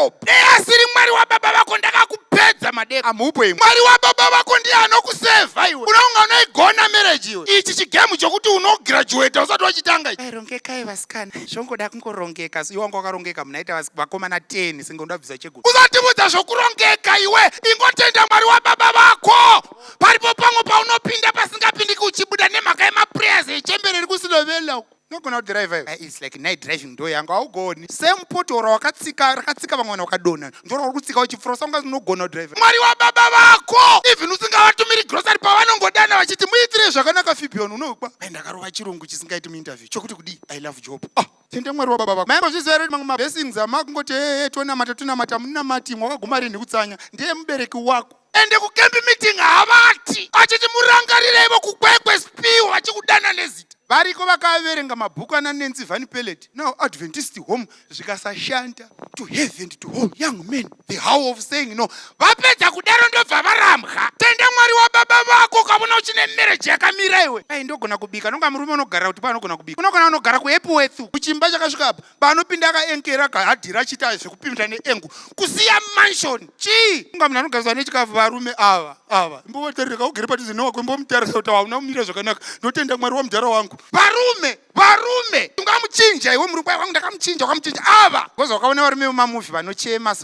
hope. Asiri Mwari wababa vako ndakakupedza madeko. Amupo imwe. Mwari wababa vako ndiye anokusevha iwe. Unounga unoigona marriage iwe. Ichi chigemu chokuti unograduate usati wachitanga ichi. Rongeka vasikana. Zvongoda kungorongeka. Iwe wanga wakarongeka munaita vakomana 10 singondabvisa cheguru. Usatibudza zvokurongeka iwe. Ingotenda Mwari wababa vako. Paripo pamwe paunopinda pasingapindiki uchibuda nemhaka yemaprayers echemberi kusinovela uko. Nogona kudhiraivha iwe. It's like night driving ndo yangu haugoni. Same potoro rakatsika vamwe vakadonha. Ndoro uri kutsika uchifura sanga unogona kudhiraivha. Mwari wababa vako. Even usingavatumiri grocery pavanongodana vachiti muitire zvakanaka Fibion unokwa. Ndakarova chirungu chisingaiti muinterview. Chokuti kudi I love job. Tende Mwari wababa vako. Maimbozviziva here mamwe mablessings amakungoti tonamata munamati mwakaguma rini kutsanya. Ndiye mubereki wako. Ende kukempi meeting havati. Achiti murangariraivo kukwekwe spiwo vachikudana nezita. Variko vakaverenga mabhuku ana Nancy Van Pellet. Now Adventist home zvikasashanda. To heaven to home young men. The how of saying no. Vapedza kudaro ndobva varambwa. Tende Mwari wababa vako ukavona uchine marriage yakamira iwe. Ndogona kubika. Nonga murume unogara kuti panogona kubika. Unogona unogara kuEpworth. Kuchimba chakasvika apa. Panopinda akaenkera kahadhira achita zvekupinda neengu. Kusiya mansion. Chi? Unga munhu anogariswa nechikafu varume ava. Imbovatarira ugere padhuze nowako imbomutarisa kuti hauna kumira zvakanaka. Ndotenda Mwari wamudhara wangu. Varume ungamuchinja iwe murume wangu ndakamuchinja wakamuchinja ava koza wakaona varume mumamuvi vanochema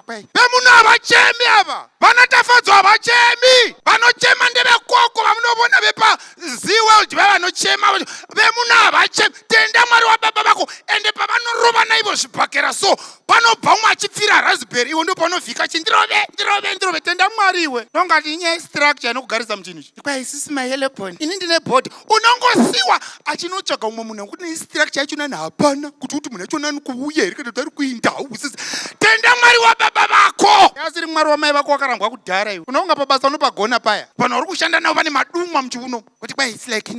kwai vemuno havachemi ava vanatafadzwa havachemi vanochema ndevekoko vamunovona vepaZeaworld vevanochema vemuno havachemi. Tenda Mwari wababa vako ende pavanorova naivo zvibhakera so panobva umwe achipfira raspberry iwe ndo panovhika chi ndirove tenda Mwari iwe ndongati inyaya structure inokugarisa muchinhu ichi kwai isisi mahelebon ini ndine board unongosiwa achinotsvaga umwe munhu kuti nestructure yachona hapana kuti munhu achona nikuuya here kana kuti ari kuinda hausisi. Tenda Mwari wababa vako. Asiri Mwari wamai vako wakarangwa kudhara iwe unounga pabasa unopagona paya vanhu vari kushanda navo vane madumwa muchiuno kuti kwai it's like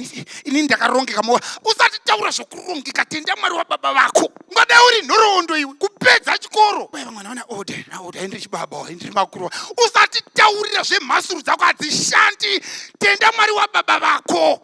ini ndakarongeka mowa usati taura zvokurongeka. Tenda Mwari wababa vako ngoda uri nhoroondo iwe kupedza chikoro kwai vamwe vanaona order indiri chibaba indiri makuru usati taurira zvemhasuru dzako hadzishandi. Tenda Mwari wababa vako.